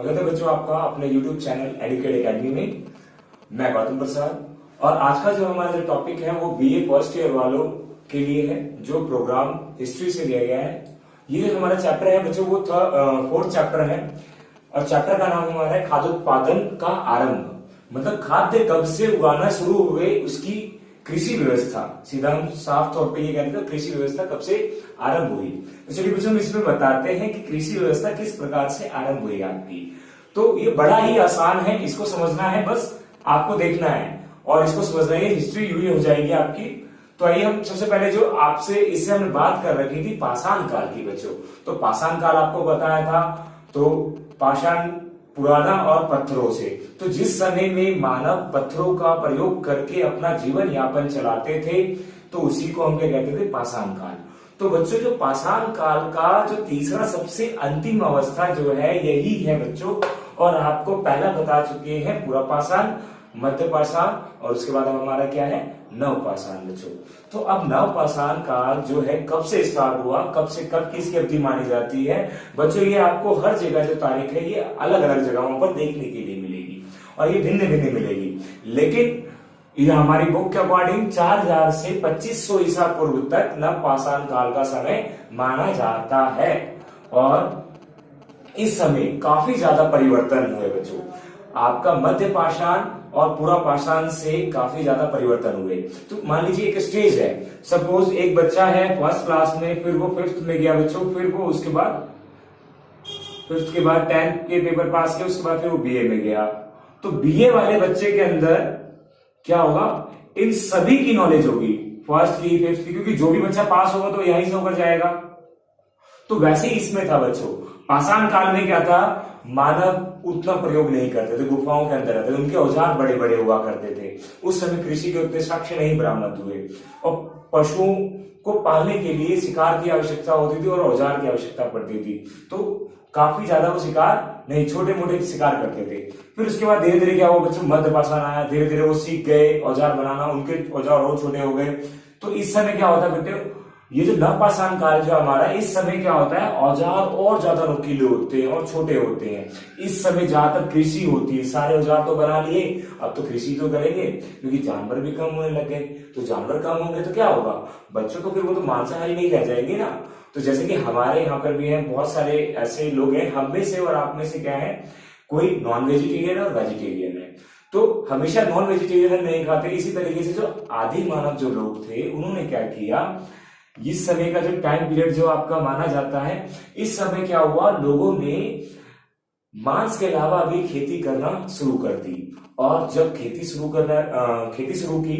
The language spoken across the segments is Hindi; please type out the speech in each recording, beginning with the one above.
स्वागत है बच्चों आपका अपने YouTube चैनल एडुकेट एकेडमी में। मैं गौतम प्रसाद और आज का जो हमारा जो टॉपिक है वो बीए फर्स्ट ईयर वालों के लिए है, जो प्रोग्राम हिस्ट्री से लिया गया है। ये जो हमारा चैप्टर है बच्चों वो फोर्थ चैप्टर है और चैप्टर का नाम हमारा है खाद्योत्पादन का आरंभ। मतलब खाद्य कब से उगाना शुरू हुए उसकी कृषि व्यवस्था, सीधा हम साफ तौर पे ये कहते हैं कृषि व्यवस्था कब से आरंभ हुई। तो चलिए बच्चों हम इसमें बताते हैं कि कृषि व्यवस्था किस प्रकार से आरंभ हुई आपकी। तो ये बड़ा ही आसान है, इसको समझना है, बस आपको देखना है और इसको समझना है, हिस्ट्री यूं ही हो जाएगी आपकी। तो आइए हम सबसे पहले जो आपसे इससे हमने बात कर रखी थी पाषाण काल की बच्चों। तो पाषाण काल आपको बताया था, तो पाषाण पुराना और पत्थरों से, तो जिस समय में मानव पत्थरों का प्रयोग करके अपना जीवन यापन चलाते थे तो उसी को हम क्या कहते थे, पाषाण काल। तो बच्चों जो पाषाण काल का जो तीसरा सबसे अंतिम अवस्था जो है यही है बच्चों, और आपको पहला बता चुके हैं पूरा पाषाण, मध्य पाषाण और उसके बाद हमारा क्या है, नव पाषाण बच्चों। तो अब नव पाषाण काल जो है कब से स्टार्ट हुआ, कब से कब किसकी अवधि मानी जाती है बच्चों, ये आपको हर जगह जो तारीख है ये अलग अलग जगहों पर देखने के लिए मिलेगी और ये भिन्न भिन्न मिलेगी। लेकिन ये हमारी बुक के अकॉर्डिंग 4000 से 2500 ईसा पूर्व तक नव पाषाण काल का समय माना जाता है और इस समय काफी ज्यादा परिवर्तन हुए बच्चों। आपका मध्य पाषाण और पूरा पाषाण से काफी ज्यादा परिवर्तन हुए। तो मान लीजिए एक स्टेज है, सपोज एक बच्चा है फर्स्ट क्लास में, फिर वो फिफ्थ में गया बच्चों, फिर वो उसके बाद फिफ्थ के बाद 10th के पेपर पास किया, उसके बाद फिर वो बीए में गया। तो बीए वाले बच्चे के अंदर क्या होगा, इन सभी की नॉलेज होगी, फर्स्ट की फिफ्थ की, क्योंकि जो भी बच्चा पास होगा तो यहीं से होकर जाएगा। तो वैसे ही इसमें था बच्चों, पाषाण काल में क्या था, मानव उतना प्रयोग नहीं करते थे, गुफाओं के अंदर रहते थे, उनके औजार बड़े बड़े हुआ करते थे। उस समय कृषि के उतने साक्ष्य नहीं बरामद हुए और पशुओं को पालने के लिए शिकार की आवश्यकता होती थी और औजार की आवश्यकता पड़ती थी। तो काफी ज्यादा वो शिकार नहीं, छोटे मोटे शिकार करते थे। फिर उसके बाद धीरे धीरे क्या हुआ बच्चों, मध्य पाषाण आया, धीरे धीरे वो सीख गए औजार बनाना, उनके औजार और छोटे हो गए। तो इस समय क्या होता है बेटे, ये जो नवपाषाण काल जो हमारा, इस समय क्या होता है, औजार और ज्यादा नुकीले होते हैं और छोटे होते हैं। इस समय ज्यादातर कृषि होती है, सारे औजार तो बना लिए, अब तो कृषि तो करेंगे क्योंकि जानवर भी कम होने लगे। तो जानवर कम होंगे तो क्या होगा बच्चों, तो फिर वो तो मांसाहारी नहीं रह जाएंगे ना। तो जैसे कि हमारे यहाँ पर भी है, बहुत सारे ऐसे लोग हैं, हम में से और आप में से क्या है, कोई नॉन वेजिटेरियन और वेजिटेरियन है। तो हमेशा नॉन वेजिटेरियन नहीं खाते। इसी तरीके से जो आदि मानव जो लोग थे उन्होंने क्या किया, इस समय का जो टाइम पीरियड जो आपका माना जाता है, इस समय क्या हुआ, लोगों ने मांस के अलावा भी खेती करना शुरू कर दी। और जब खेती शुरू की,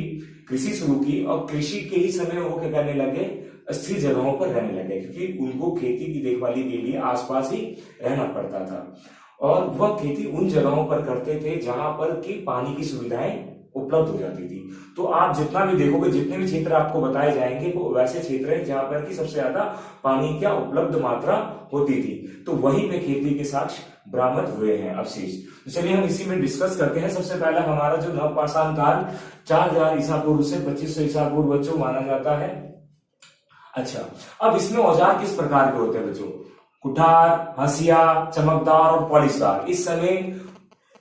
कृषि शुरू की, और कृषि के ही समय वो क्या करने लगे, स्थिर जगहों पर रहने लगे, क्योंकि उनको खेती की देखभाली के लिए आसपास ही रहना पड़ता था। और वह खेती उन जगहों पर करते थे जहां पर की पानी की सुविधाएं उपलब्ध हो जाती थी। तो आप जितना भी देखोगे, जितने भी क्षेत्र आपको बताए जाएंगे वो वैसे क्षेत्र है जहां पर की सबसे ज्यादा पानी की उपलब्ध मात्रा होती थी। तो वहीं पे खेती के साक्ष्य बरामद हुए हैं, अवशेष। तो चलिए हम इसी में डिस्कस करते हैं। सबसे पहला हमारा जो नवपाषाण काल 4000 ईसा पूर्व से 2500 ईसा पूर्व बच्चों माना जाता है। अच्छा, अब इसमें औजार किस प्रकार के होते हैं बच्चों, कुठार, हंसिया, चमकदार और पॉलिशदार। इस समय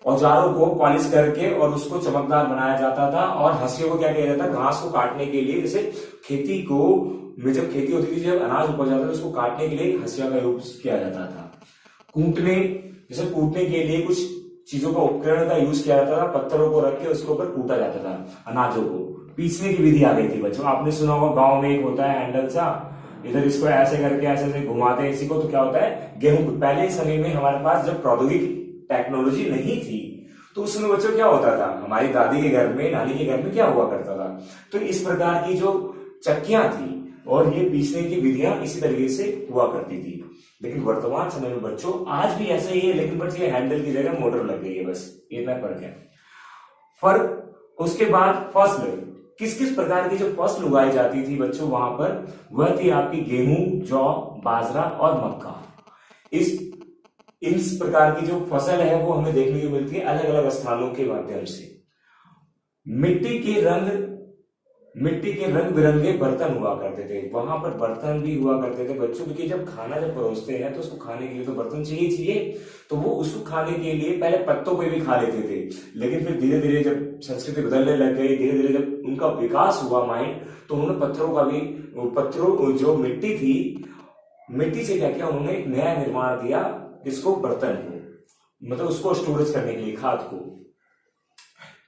औजारों को पॉलिश करके और उसको चमकदार बनाया जाता था, और हंसियों को क्या किया जाता था, घास को काटने के लिए, जैसे खेती को में जब खेती होती थी, जब अनाज उपज जाता था उसको काटने के लिए हंसिया का यूज किया जाता था। कूटने, जैसे कूटने के लिए कुछ चीजों का उपकरण का यूज किया जाता था, पत्थरों को रख के उसके ऊपर कूटा जाता था अनाजों को। पीसने की विधि आ गई थी बच्चों, आपने सुना होगा गांव में एक होता है हैंडल सा, इधर इसको ऐसे करके ऐसे घुमाते हैं इसी को, तो क्या होता है, गेहूं। पहले समय में हमारे पास जब प्रौद्योगिकी टेक्नोलॉजी नहीं थी तो उस समय बच्चों क्या होता था, हमारी दादी के घर में, नानी के घर में क्या हुआ करता था, तो इस प्रकार की जो चक्कियां थी और ये पीसने की विधियां इसी तरीके से हुआ करती थी। लेकिन वर्तमान समय में बच्चों आज भी ऐसा ही है, लेकिन बस ये हैंडल की जगह मोटर लग गई है, बस इतना फर्क है। फर्क उसके बाद फसल, किस किस प्रकार की जो फसल उगाई जाती थी बच्चों वहां पर, वह थी आपकी गेहूं, जौ, बाजरा और मक्का। इस प्रकार की जो फसल है वो हमें देखने को मिलती है अलग अलग स्थानों के माध्यम से। मिट्टी के रंग मिट्टी के रंग बिरंगे बर्तन हुआ करते थे। वहां पर बर्तन भी हुआ करते थे बच्चों, क्योंकि जब खाना जब परोसते हैं तो उसको खाने के लिए तो बर्तन चाहिए। तो वो उसको खाने के लिए पहले पत्तों पे भी खा लेते थे, लेकिन फिर धीरे धीरे जब संस्कृति बदलने लग गई, धीरे धीरे जब उनका विकास हुआ माइंड, तो उन्होंने पत्थरों का भी, पत्थरों जो मिट्टी थी, मिट्टी से क्या किया उन्होंने, एक नया निर्माण दिया, जिसको बर्तन को, मतलब उसको स्टोरेज करने के लिए, खाद को।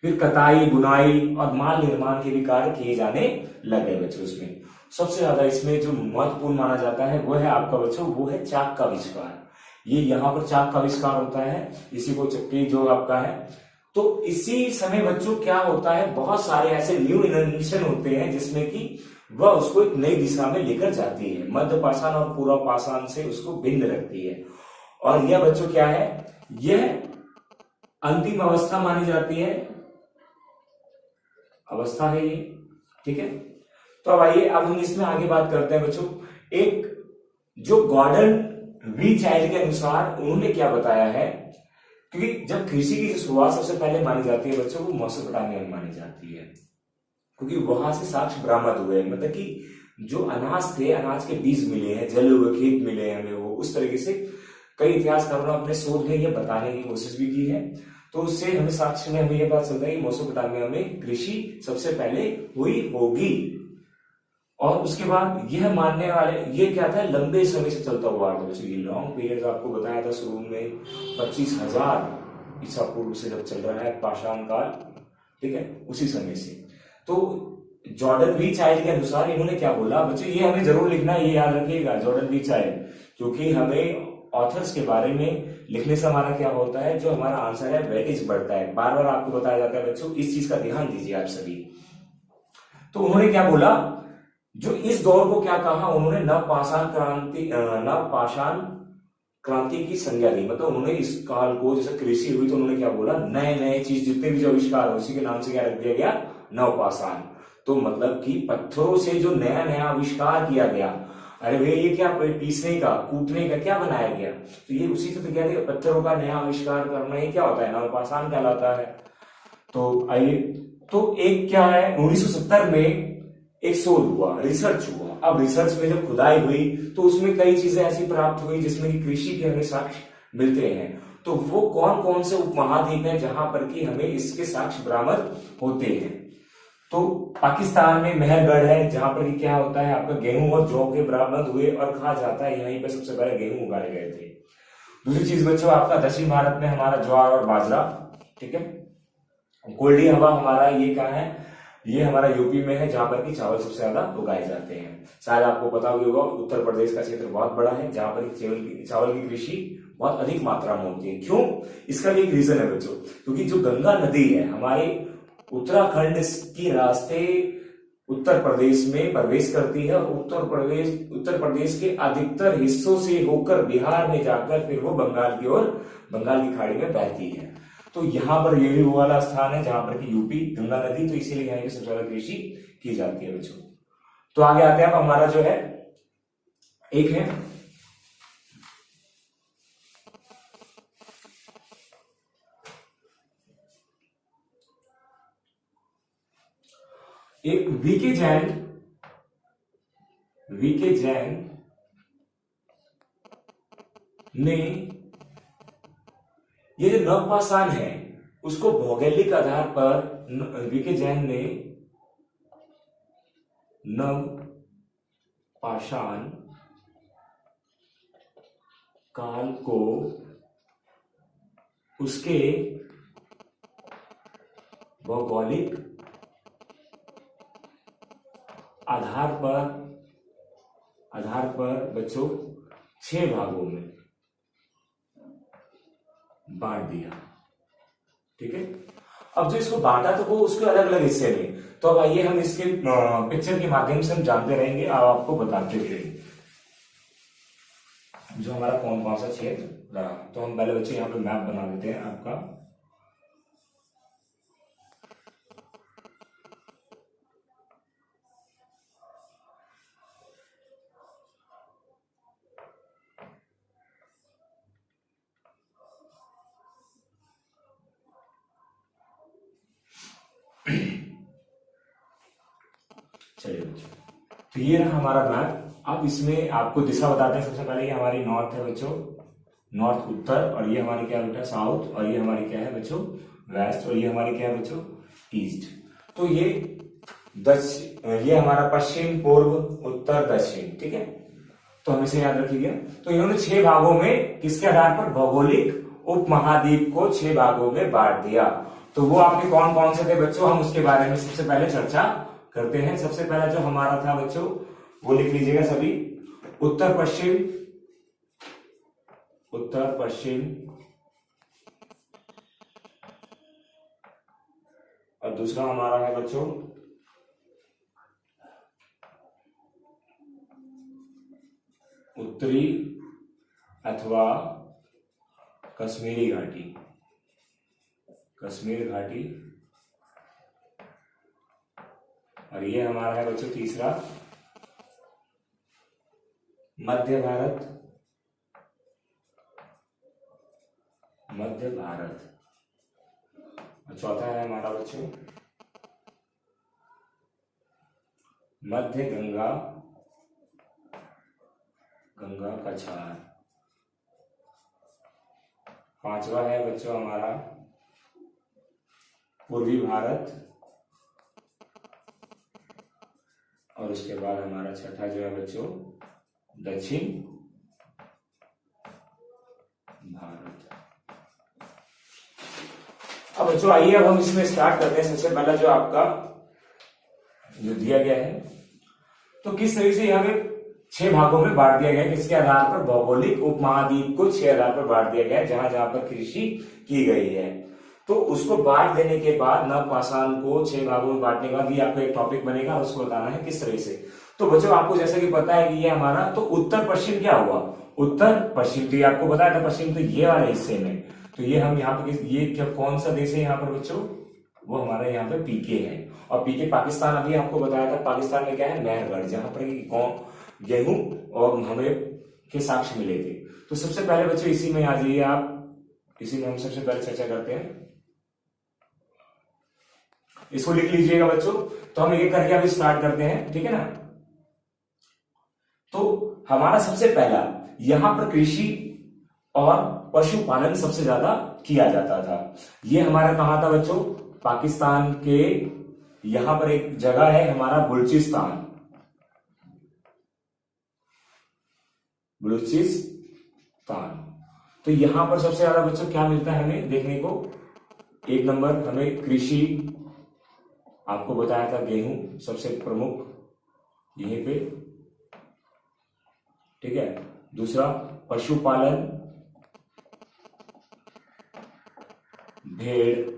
फिर कताई, बुनाई और माल निर्माण के भी कार्य किए जाने लगे बच्चों। इसमें सबसे ज्यादा इसमें जो महत्वपूर्ण माना जाता है वो है आपका बच्चों, वो है चाक का आविष्कार। ये यहाँ पर चाक का आविष्कार होता है, इसी को चक्की जो आपका है। तो इसी समय बच्चों क्या होता है, बहुत सारे ऐसे न्यू इन्वेंशन होते हैं जिसमें कि वह उसको एक नई दिशा में लेकर जाती है, मध्य पाषाण और पूर्व पाषाण से उसको भिन्न रखती है। और यह बच्चों क्या है, यह अंतिम अवस्था मानी जाती है, अवस्था है ये, ठीक है। तो अब आइए, अब हम इसमें आगे बात करते हैं बच्चों। एक जो गॉर्डन वी चाइल्ड के अनुसार उन्होंने क्या बताया है, क्योंकि जब कृषि की शुरुआत सबसे पहले मानी जाती है बच्चों, वो मेसोपोटामिया में मानी जाती है, क्योंकि वहां से साक्ष्य बरामद हुए, मतलब कि जो अनाज थे, अनाज के बीज मिले हैं, जले हुए खेत मिले हैं हमें, वो उस तरीके से कई इतिहासकारों ने अपने शोध में ये बताने की कोशिश भी की है। तो उससे हमें साक्ष्य में हमें यह पता चलता है कि मेसोपोटामिया में कृषि सबसे पहले हुई होगी। और उसके बाद यह मानने वाले, ये क्या था, लंबे समय से चलता हुआ आ रहा है, ये लॉन्ग पीरियड आपको बताया था शुरू में, 25,000 ईसा पूर्व से जब चल रहा है पाषाण काल, ठीक है, उसी समय से। तो जॉर्डन वी चाइल्ड के अनुसार इन्होंने क्या बोला बच्चों, ये हमें जरूर लिखना है, ये याद रखिएगा, जॉर्डन वी चाइल्ड, क्योंकि हमें ऑथर्स के बारे में लिखने से हमारा क्या होता है, जो हमारा आंसर है वेटेज बढ़ता है। बार बार आपको बताया जाता है बच्चों, इस चीज का ध्यान दीजिए आप सभी। तो उन्होंने क्या बोला, जो इस दौर को क्या कहा उन्होंने, नव पाषाण क्रांति की संज्ञा दी। मतलब उन्होंने इस काल को, जैसे कृषि हुई तो उन्होंने क्या बोला, नए नए चीज जितने भी जो आविष्कार हो उसी के नाम से क्या रख दिया गया, नवपाषाण। तो मतलब कि पत्थरों से जो नया नया आविष्कार किया गया, अरे भैया ये क्या पीसने का, कूटने का क्या बनाया गया, तो ये उसी से तो क्या है, पत्थरों का नया आविष्कार करना, ये क्या होता है, नवपाषाण कहलाता है। तो आइए, तो एक क्या है, 1970 में एक शोध हुआ, रिसर्च हुआ। अब रिसर्च में जब खुदाई हुई तो उसमें कई चीजें ऐसी प्राप्त हुई जिसमें कि कृषि के हमें साक्ष्य मिलते हैं। तो वो कौन कौन से उपमहाद्वीप हैं जहां पर कि हमें इसके साक्ष्य बरामद होते हैं। तो पाकिस्तान में मेहरगढ़ है, जहां पर कि क्या होता है, आपका गेहूं और जौ के बरामद हुए और कहा जाता है यहीं पर सबसे पहले गेहूं उगाए गए थे। दूसरी चीज बच्चों, आपका दक्षिण भारत में हमारा ज्वार और बाजरा, ठीक है। कोल्डी हवा हमारा ये कहाँ है, ये हमारा यूपी में है, जहां पर कि चावल सबसे ज्यादा उगाए जाते हैं। शायद आपको पता भी होगा, उत्तर प्रदेश का क्षेत्र बहुत बड़ा है, जहां पर चावल की कृषि बहुत अधिक मात्रा में होती है। क्यों, इसका भी एक रीजन है बच्चों, क्योंकि जो गंगा नदी है हमारे उत्तराखंड की रास्ते उत्तर प्रदेश में प्रवेश करती है, उत्तर प्रदेश के अधिकतर हिस्सों से होकर बिहार में जाकर फिर वो बंगाल की ओर, बंगाल की खाड़ी में बहती है। तो यहाँ पर ये भी वो वाला स्थान है जहां पर कि यूपी, गंगा नदी, तो इसीलिए यहाँ की सबसे ज्यादा कृषि की जाती है बच्चों। तो आगे आते हैं, अब हमारा जो है एक है एक वीके जैन, वीके जैन ने ये जो नवपाषाण है उसको भौगोलिक आधार पर वीके जैन ने नव पाषाण काल को उसके भौगोलिक आधार पर बच्चों 6 भागों में बांट दिया, ठीक है। अब जो इसको बांटा तो वो उसके अलग अलग हिस्से में, तो अब आइए हम इसके पिक्चर के माध्यम से हम जानते रहेंगे, अब आपको बताते रहेंगे जो हमारा कौन कौन सा क्षेत्र रहा। तो हम पहले बच्चे यहाँ पे मैप बना देते हैं आपका। चलिए बच्चों, तो ये रहा हमारा मैप। अब इसमें आपको दिशा बताते हैं। सबसे पहले ये हमारी नॉर्थ है बच्चों, नॉर्थ उत्तर, और ये हमारी क्या बेटा साउथ, और ये हमारी क्या है बच्चों वेस्ट, और ये हमारी क्या है बच्चों ईस्ट। तो ये ये हमारा पश्चिम पूर्व उत्तर दक्षिण, ठीक है। तो हम इसे याद रखिएगा। तो इन्होंने 6 भागों में किसके आधार पर भौगोलिक उपमहाद्वीप को 6 भागों में बांट दिया। तो वो आपके कौन कौन से थे बच्चों, हम उसके बारे में सबसे पहले चर्चा करते हैं। सबसे पहला जो हमारा था बच्चों वो लिख लीजिएगा सभी, उत्तर पश्चिम, उत्तर पश्चिम, और दूसरा हमारा है बच्चों उत्तरी अथवा कश्मीरी घाटी, कश्मीर घाटी, और ये हमारा है बच्चों तीसरा मध्य भारत, मध्य भारत, और चौथा है हमारा बच्चों मध्य गंगा, गंगा का छार। पांचवा है बच्चों हमारा पूर्वी भारत, और उसके बाद हमारा छठा जो है बच्चों दक्षिण भारत। अब बच्चों आइए अब हम इसमें स्टार्ट करते हैं। सबसे पहला जो आपका जो दिया गया है, तो किस तरीके से यहाँ पे 6 भागों में बांट दिया गया है, किसके आधार पर भौगोलिक उपमहाद्वीप को 6 आधार पर बांट दिया गया है, जहां जहां पर कृषि की गई है। तो उसको बांट देने के बाद नवपाषाण को 6 भागों में बांटने के बाद ये आपको एक टॉपिक बनेगा, उसको बताना है किस तरह से। तो बच्चों आपको जैसे कि पता है कि ये हमारा तो उत्तर पश्चिम क्या हुआ, उत्तर पश्चिम, तो ये आपको बताया था पश्चिम, तो ये वाले हिस्से में, तो ये हम यहाँ पे ये क्या कौन सा देश है यहाँ पर बच्चों, वो हमारे यहाँ पे पीके है। और पीके पाकिस्तान, अभी आपको बताया था पाकिस्तान में क्या है मेहरगढ़, जहां पर गेहूं और हमें के साक्ष्य मिले थे। तो सबसे पहले बच्चों इसी में आ जाइए आप, इसी में हम सबसे पहले चर्चा करते हैं। इसको लिख लीजिएगा बच्चों। तो हम एक करके अभी स्टार्ट करते हैं, ठीक है ना। तो हमारा सबसे पहला यहां पर कृषि और पशुपालन सबसे ज्यादा किया जाता था। ये हमारा कहां था बच्चों, पाकिस्तान के यहां पर एक जगह है हमारा बलूचिस्तान, बलूचिस्तान। तो यहां पर सबसे ज्यादा बच्चों क्या मिलता है हमें देखने को, 1 नंबर हमें कृषि, आपको बताया था गेहूं सबसे प्रमुख यहीं पे, ठीक है। दूसरा पशुपालन, भेड़,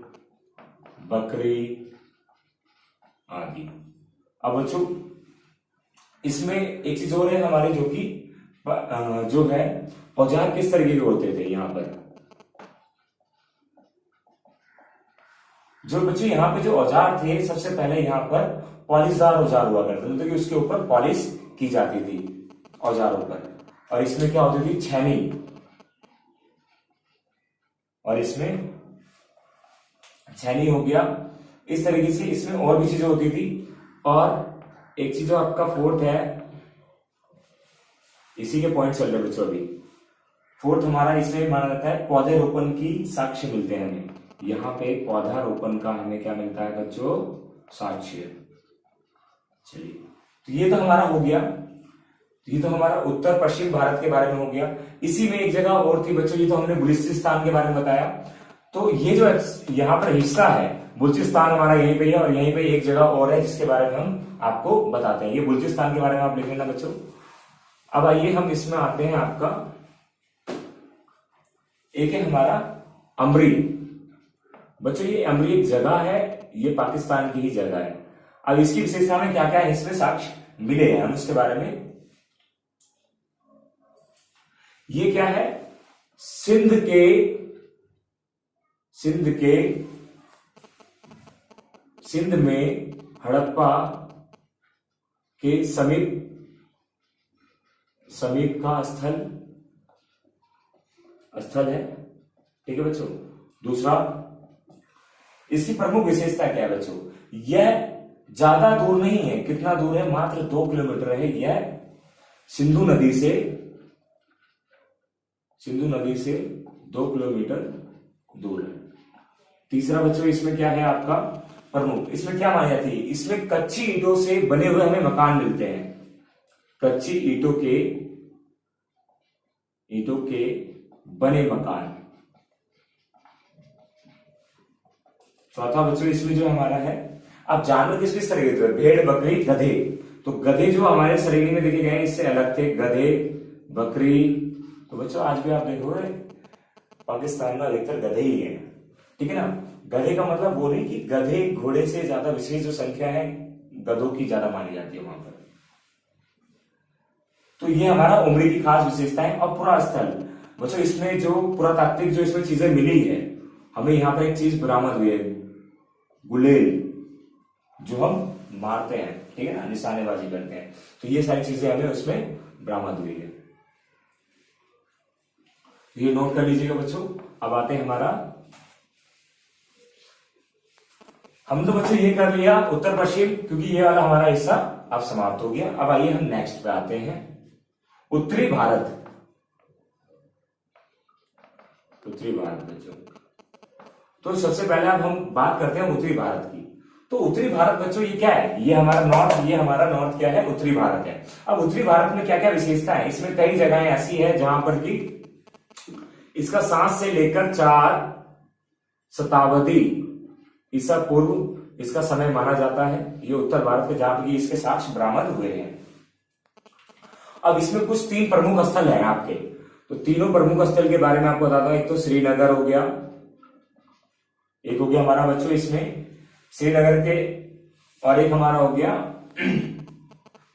बकरी आदि। अब बच्चों इसमें एक चीज और है हमारे, जो कि जो है औजार किस तरीके के होते थे यहाँ पर। जो बच्चों यहाँ पे जो औजार थे, सबसे पहले यहाँ पर पॉलिशदार औजार हुआ करते थे, मतलब कि उसके ऊपर पॉलिश की जाती थी औजारों पर। और इसमें क्या होती थी छैनी, और इसमें छैनी हो गया। इस तरीके से इसमें और भी चीजें होती थी। और एक चीज जो आपका फोर्थ है, इसी के पॉइंट चल रहे बच्चों अभी। फोर्थ हमारा इसमें माना जाता है पौधे रोपण की साक्ष्य मिलते हैं हमें। यहाँ पे पौधा रोपण का हमें क्या मिलता है बच्चों, साक्ष्य। चलिए, तो ये तो हमारा हो गया, ये तो हमारा उत्तर पश्चिम भारत के बारे में हो गया। इसी में एक जगह और थी बच्चों, ये तो हमने बलूचिस्तान के बारे में बताया। तो ये जो यहाँ पर हिस्सा है बलूचिस्तान हमारा यहीं पे है, और यहीं पे एक जगह और है जिसके बारे में हम आपको बताते हैं। ये बलूचिस्तान के बारे में आप लिख लेना बच्चों। अब आइए हम इसमें आते हैं, आपका एक है हमारा अमरी। बच्चों ये अमरी एक जगह है, ये पाकिस्तान की ही जगह है। अब इसकी विशेषता में क्या क्या है इसमें साक्ष्य मिले हैं, हम उसके बारे में। ये क्या है, सिंध में हड़प्पा के समीप का स्थल है, ठीक है बच्चों। दूसरा, इसकी प्रमुख विशेषता क्या है बच्चों, यह ज्यादा दूर नहीं है। कितना दूर है? मात्र 2 किलोमीटर है। यह सिंधु नदी से 2 किलोमीटर दूर है। तीसरा बच्चों इसमें क्या है आपका प्रमुख? इसमें क्या मानी जाती है? इसमें कच्ची ईंटों से बने हुए हमें मकान मिलते हैं। कच्ची ईंटों के बने मकान। चौथा बच्चों इसमें जो हमारा है, अब जानवर किस किस तरह के थे? भेड़, बकरी, गधे। तो गधे जो हमारे श्रेणी में देखे गए इससे अलग थे। गधे, बकरी। तो बच्चों आज भी आप देखोगे पाकिस्तान में अधिकतर गधे ही है, ठीक है ना। गधे का मतलब वो नहीं कि गधे घोड़े से ज्यादा विशेष जो संख्या है गधों की ज्यादा मानी जाती है वहां पर। तो ये हमारा उमरी की खास विशेषता है। और पुरा स्थल बच्चों, इसमें जो पुरातात्विक जो इसमें चीजें मिली है, हमें यहाँ पर एक चीज बरामद हुई है, गुलेल, जो हम मारते हैं, ठीक है ना, निशानेबाजी करते हैं। तो ये सारी चीजें हमें उसमें बरामद हुई है। ये नोट कर लीजिएगा बच्चों। अब आते हैं हमारा, हम तो बच्चों ये कर लिया उत्तर पश्चिम, क्योंकि ये वाला हमारा हिस्सा अब समाप्त हो गया। अब आइए हम नेक्स्ट पे आते हैं, उत्तरी भारत। उत्तरी भारत बच्चों, तो सबसे पहले अब हम बात करते हैं उत्तरी भारत की। तो उत्तरी भारत बच्चों ये क्या है? ये हमारा नॉर्थ, ये हमारा नॉर्थ क्या है? उत्तरी भारत है। अब उत्तरी भारत में क्या क्या विशेषता है? इसमें कई जगहें ऐसी है जहां पर कि इसका 7 से लेकर 4 शताब्दी ईसा पूर्व इसका समय माना जाता है। ये उत्तर भारत के जहां पर इसके साक्ष्य बरामद हुए हैं। अब इसमें कुछ 3 प्रमुख स्थल हैं आपके, तो तीनों प्रमुख स्थल के बारे में आपको बताता हूं। एक तो श्रीनगर हो गया, एक हो गया हमारा बच्चों इसमें श्रीनगर के, और एक हमारा हो गया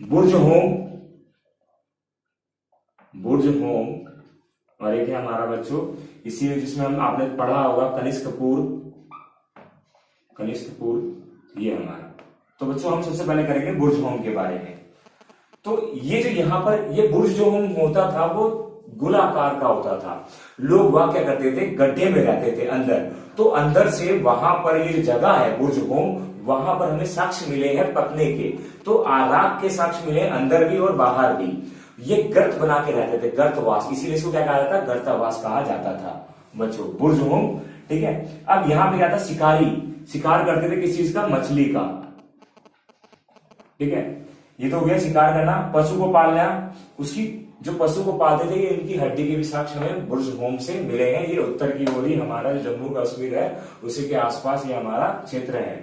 बुर्ज होम, और एक है हमारा बच्चों इसी में जिसमें हम आपने पढ़ा होगा कनिष्कपुर, ये हमारा। तो बच्चों हम सबसे पहले करेंगे बुर्ज होम के बारे में। तो ये जो यहाँ पर ये बुर्ज जो होम होता था वो गोलाकार का होता था। लोग वहां क्या करते थे? गड्ढे में रहते थे अंदर। तो अंदर से वहां पर ये जो जगह है बुर्ज होम, वहां पर हमें साक्ष्य मिले हैं पकने के। तो आराग के साक्ष्य मिले अंदर भी और बाहर भी। ये गर्त बना के रहते थे, गर्तवास, इसीलिए इसको क्या कहा जाता? गर्तवास कहा जाता था बच्चों, बुर्ज होम, ठीक है। अब यहाँ पे क्या था? शिकार करते थे किस चीज का? मछली का, ठीक है। ये तो हो गया शिकार करना। पशु को पालना, उसकी जो पशु को पालते थे इनकी हड्डी के भी साक्ष्य हमें बुर्ज होम से मिले हैं। ये उत्तर की ओर ही हमारा जो जम्मू कश्मीर है उसी के आसपास ये हमारा क्षेत्र है,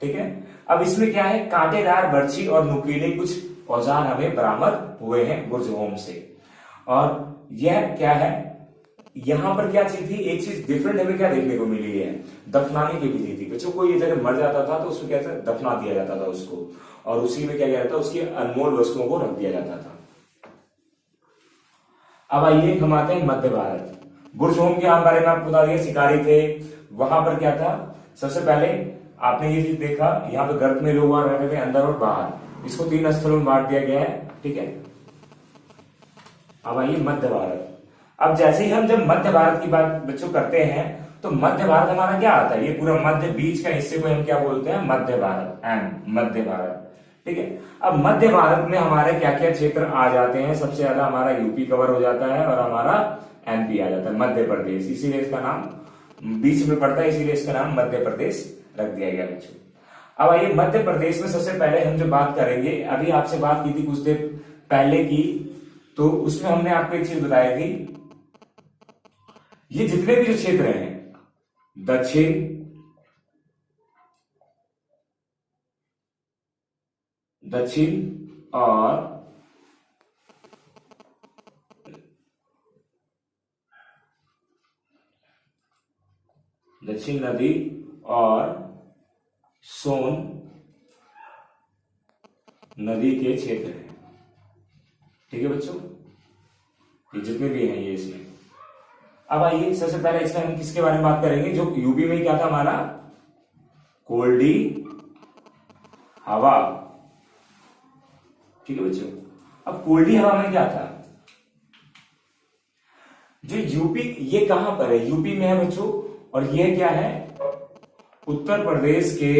ठीक है। अब इसमें क्या है? कांटेदार बर्छी और नुकीले कुछ औजार हमें बरामद हुए हैं बुर्ज होम से। और यह क्या है? यहां पर क्या चीज थी? एक चीज डिफरेंट हमें क्या देखने को मिली है? दफनाने की विधि थी बच्चों। कोई जब मर जाता था तो उसको क्या था? दफना दिया जाता था उसको, और उसी में क्या किया जाता? उसकी अनमोल वस्तुओं को रख दिया जाता था। अब आइए हम आते हैं मध्य भारत। बुर्ज होम के बारे में आपको बता दिया, शिकारी थे। वहां पर क्या था? सबसे पहले आपने ये चीज देखा, यहाँ पे गर्त में लोग रहते थे अंदर और बाहर। इसको 3 स्थलों में बांट दिया गया है, ठीक है। अब आइए मध्य भारत। अब जैसे ही हम जब मध्य भारत की बात बच्चों करते हैं तो मध्य भारत हमारा क्या आता है? ये पूरा मध्य बीच का हिस्से को हम क्या बोलते हैं? मध्य भारत, मध्य भारत, ठीक है। अब मध्य भारत में हमारे क्या क्या क्षेत्र आ जाते हैं? सबसे ज्यादा हमारा यूपी कवर हो जाता है और हमारा एमपी आ जाता है, मध्य प्रदेश। इसीलिए इसका नाम बीच में पड़ता है, इसीलिए इसका नाम मध्य प्रदेश रख दिया गया बच्चों। अब आइए मध्य प्रदेश में सबसे पहले हम जो बात करेंगे, अभी आपसे बात की थी कुछ देर पहले की, तो उसमें हमने आपको एक चीज बताई थी, ये जितने भी जो क्षेत्र हैं दक्षिण और दक्षिण नदी और सोन नदी के क्षेत्र हैं, ठीक है बच्चों। ये जितने भी हैं ये इसमें। अब आइए सबसे पहले इसमें हम किसके बारे में बात करेंगे? जो यूपी में क्या था हमारा? कोल्डी हवा, ठीक है बच्चों। अब कोल्डी हवा में क्या था? जो यूपी, ये कहां पर है? यूपी में है बच्चों। और ये क्या है? उत्तर प्रदेश के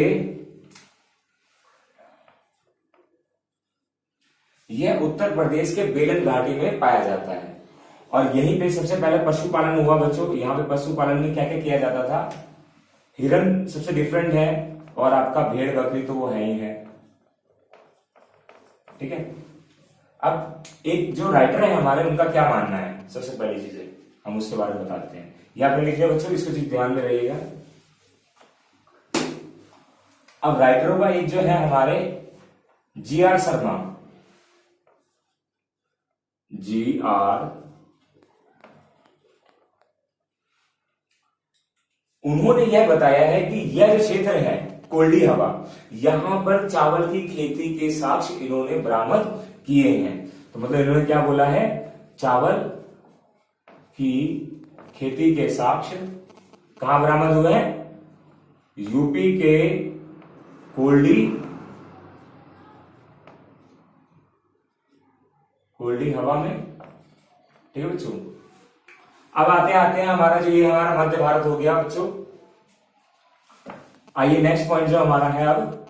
यह उत्तर प्रदेश के बेलन घाटी में पाया जाता है। और यहीं पे सबसे पहले पशुपालन हुआ बच्चों। यहाँ पे पशुपालन में क्या क्या किया जाता था? हिरन सबसे डिफरेंट है, और आपका भेड़ बकरी तो वो है ही है। ठीक है। अब एक जो राइटर है हमारे, उनका क्या मानना है, सबसे पहली चीजें हम उसके बारे में बताते हैं। ये आपने लिख लिया बच्चों, इसको चीज ध्यान में रहिएगा। अब राइटरों का एक जो है हमारे GR शर्मा, GR, उन्होंने यह बताया है कि यह जो क्षेत्र है कोल्डी हवा, यहां पर चावल की खेती के साक्ष्य इन्होंने बरामद किए हैं। तो मतलब इन्होंने क्या बोला है? चावल की खेती के साक्ष्य कहां बरामद हुए हैं? यूपी के कोल्डी हवा में। ठीक है बच्चों। अब आते हैं हमारा जो ये हमारा मध्य भारत हो गया बच्चों। आइए नेक्स्ट पॉइंट जो हमारा है अब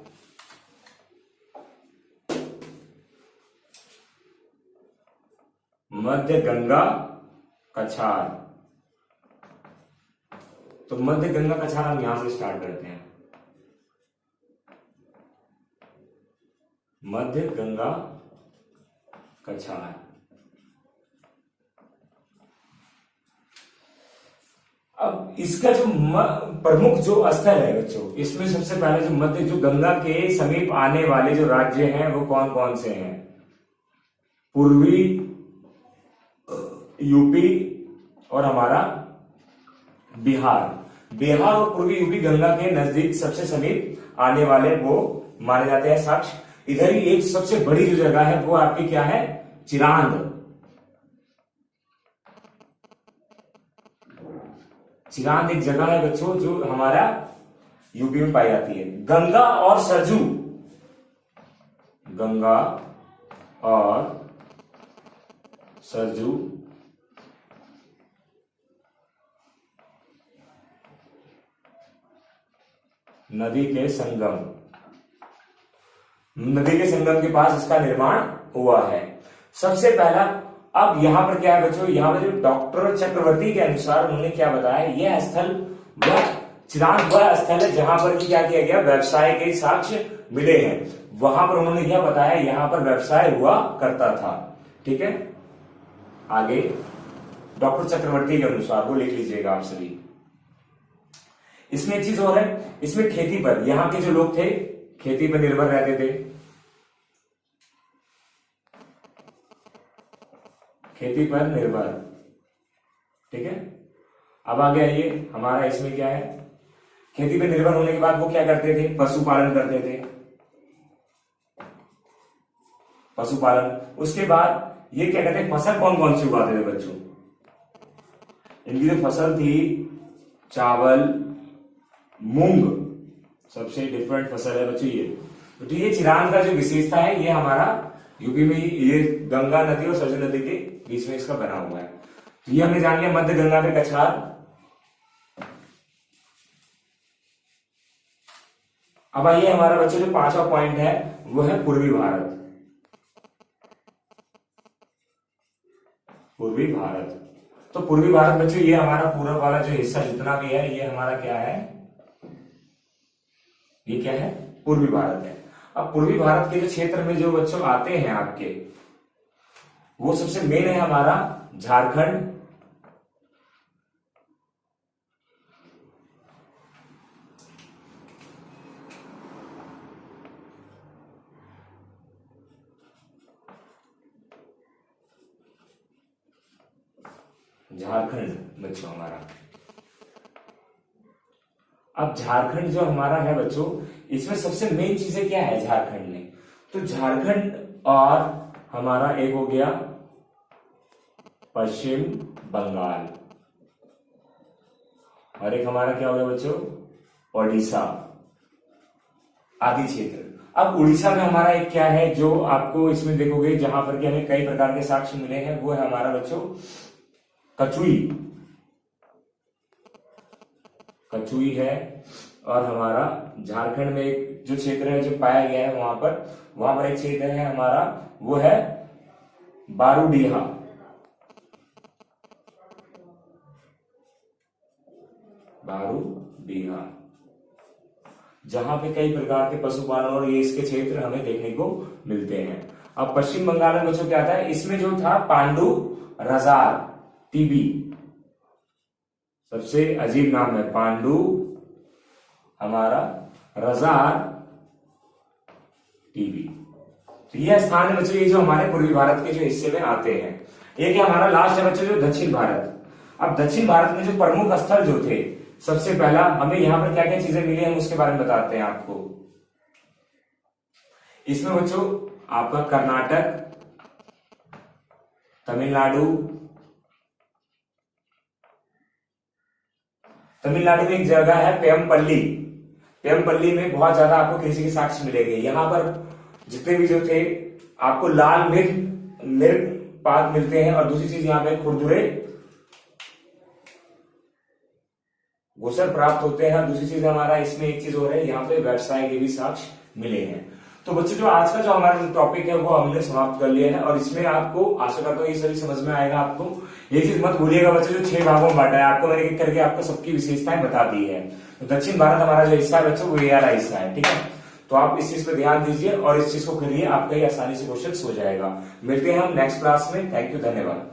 मध्य गंगा कछार। तो मध्य गंगा कछार हम यहां से स्टार्ट करते हैं। मध्य गंगा कछार। अब इसका जो प्रमुख जो स्थल है बच्चों, इसमें सबसे पहले जो मध्य जो गंगा के समीप आने वाले जो राज्य हैं वो कौन कौन से हैं? पूर्वी यूपी और हमारा बिहार और पूर्वी यूपी गंगा के नजदीक सबसे समीप आने वाले वो माने जाते हैं साक्ष्य। इधर ही एक सबसे बड़ी जो जगह है वो आपकी क्या है? चिरांद। चिरांद एक जगह है बच्चों जो हमारा यूपी में पाई जाती है। गंगा और सरजू, गंगा और सरजू नदी के संगम के पास इसका निर्माण हुआ है सबसे पहला। अब यहां पर क्या है बच्चों? यहां पर जो डॉक्टर चक्रवर्ती के अनुसार उन्होंने क्या बताया, यह स्थल वह चिरांद वह स्थल है जहां पर क्या किया गया? व्यवसाय के साक्ष्य मिले हैं। वहां पर उन्होंने यह बताया यहां पर व्यवसाय हुआ करता था। ठीक है। आगे डॉक्टर चक्रवर्ती के अनुसार वो लिख लीजिएगा आप सभी। इसमें एक चीज और है, इसमें खेती पर, यहां के जो लोग थे खेती पर निर्भर रहते थे। खेती पर निर्भर। ठीक है। अब आगे आइए हमारा इसमें क्या है? खेती पर निर्भर होने के बाद वो क्या करते थे? पशुपालन करते थे। पशुपालन। उसके बाद ये क्या कहते हैं? फसल कौन कौन सी उगाते थे बच्चों? इनकी जो फसल थी चावल, मूंग, सबसे डिफरेंट फसल है बच्चों ये। तो ये चिरांद का जो विशेषता है ये हमारा यूपी में ये गंगा नदी और सरजू नदी के बीच में इसका बना हुआ है। तो ये हमने जान लिया मध्य गंगा के कछार। अब आइए हमारा बच्चों जो पांचवा पॉइंट है वो है पूर्वी भारत। पूर्वी भारत। तो पूर्वी भारत बच्चों ये हमारा पूर्व वाला जो हिस्सा जितना भी है ये हमारा क्या है? ये क्या है? पूर्वी भारत है। अब पूर्वी भारत के जो क्षेत्र में जो बच्चों आते हैं आपके, वो सबसे मेन है हमारा झारखंड, बच्चों हमारा। अब झारखंड जो हमारा है बच्चों, इसमें सबसे मेन चीजें क्या है झारखंड में? तो झारखंड और हमारा एक हो गया पश्चिम बंगाल, और एक हमारा क्या हो गया बच्चों? ओडिशा आदि क्षेत्र। अब उड़ीसा में हमारा एक क्या है जो आपको इसमें देखोगे जहां पर कि हमें कई प्रकार के साक्ष्य मिले हैं, वो है हमारा बच्चों कचुई। कचुई है, और हमारा झारखंड में एक जो क्षेत्र है जो पाया गया है वहां पर एक क्षेत्र है हमारा, वो है बारूडीहा। बारूडीहा, जहां पे कई प्रकार के पशुपालन और ये इसके क्षेत्र हमें देखने को मिलते हैं। अब पश्चिम बंगाल में बच्चों क्या था, इसमें जो था पांडु रजार टीबी, सबसे अजीब नाम है पांडु हमारा रजार टीबी। तो यह स्थान है बच्चों, ये जो हमारे पूर्वी भारत के जो हिस्से में आते हैं। एक है हमारा लास्ट है बच्चों जो दक्षिण भारत। अब दक्षिण भारत में जो प्रमुख स्थल जो थे, सबसे पहला हमें यहां पर क्या क्या चीजें मिली हम उसके बारे में बताते हैं आपको। इसमें बच्चों आपका कर्नाटक, तमिलनाडु में एक जगह है पेमपल्ली। पेमपल्ली में बहुत ज्यादा आपको कृषि के साक्ष्य मिलेंगे। यहां पर जितने भी जो थे आपको लाल मिर्ग पात मिलते हैं, और दूसरी चीज यहाँ पे खुरदुरे घुसर प्राप्त होते हैं। दूसरी चीज हमारा इसमें एक चीज और है, यहाँ पे व्यवसाय के भी साक्ष्य मिले हैं। तो बच्चों जो आज का जो हमारा टॉपिक है वो हमने समाप्त कर लिया है, और इसमें आपको आशा करता हूँ ये सभी समझ में आएगा आपको। ये चीज मत भूलिएगा बच्चों जो 6 भागों में बांटा है, आपको मैंने एक करके आपको सबकी विशेषताएं बता दी है। तो दक्षिण भारत हमारा जो हिस्सा है बच्चों वो ये वाला हिस्सा है, ठीक है। तो आप इस चीज पे ध्यान दीजिए और इस चीज को करिए, आपका ही आसानी से क्वेश्चन हो जाएगा। मिलते हैं हम नेक्स्ट क्लास में। थैंक यू, धन्यवाद।